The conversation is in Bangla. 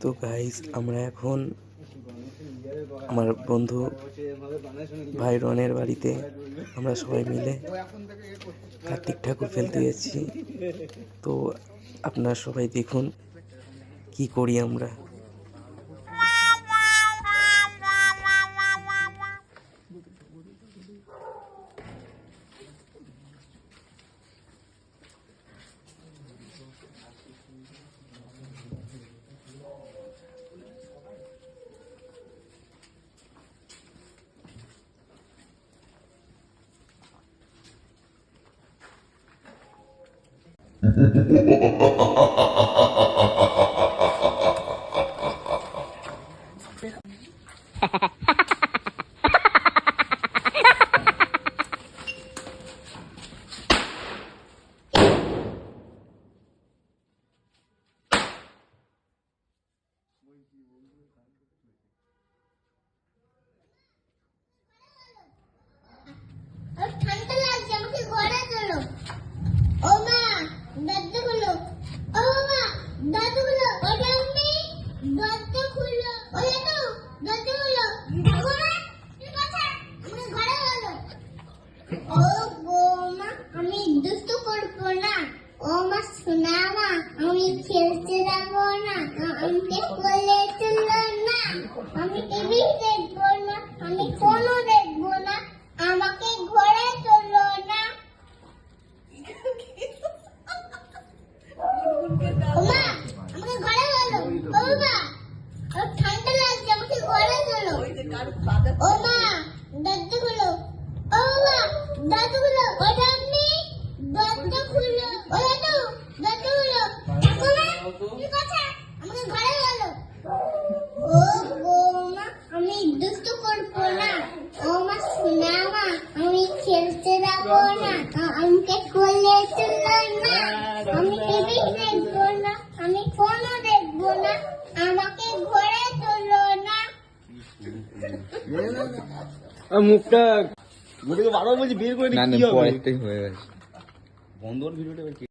তো গাইস, আমরা এখন আমার বন্ধু ভাই রনের বাড়িতে আমরা সবাই মিলে কার্তিক ঠাকুর ফেলতে যাচ্ছি। তো আপনারা সবাই দেখুন কি করি আমরা। ঠান্ডা লাগছে, আমাকে ঘরে চলো। ও মা, দরজা খুলো। ও মা, দরজা খুলো। ও ঠাম্মি, দরজা খুলো। ও লাটু, দরজা খুলো। ঠাকুমা, কি কথা? আমাকে ঘরে চলো। ও বৌমা, আমি দুষ্টু করবো না। ও মা, শোনা মা, আমি খেলতে যাবো না। আমাকে কোলে তুলো না। আমি টিভি দেখবো না, আমি ফোনও দেখবো না। আমাকে ঘরে তোলো না। ওমা, আমাকে ঘরে তোলো। ও বাবা, আমার ঠান্ডা লাগছে, আমাকে ঘরে তোলো। ও মা, দরজা খুলো। ও বাবা, দরজা খুলো। ও ঠাম্মি, দরজা খুলো। ও লাটু, দরজা খুলো। ঠাকুমা, কি কথা? আমাকে ঘরে তোলো। ও বৌমা, আমি দুষ্টু করবো না। ও মা, শোনা মা, আমি খেলতে যাবো না। আমাকে কোলে তুলো না। আমি টিভি দেখবো না, আমি ফোনও দেখবো না। আমাকে ঘরে তোলো না। মুখটা বারবার বলছি বের করে না দিই, না কি হবে? পরেরটাই হয়ে গেছে। বন্ধর ভিডিওটা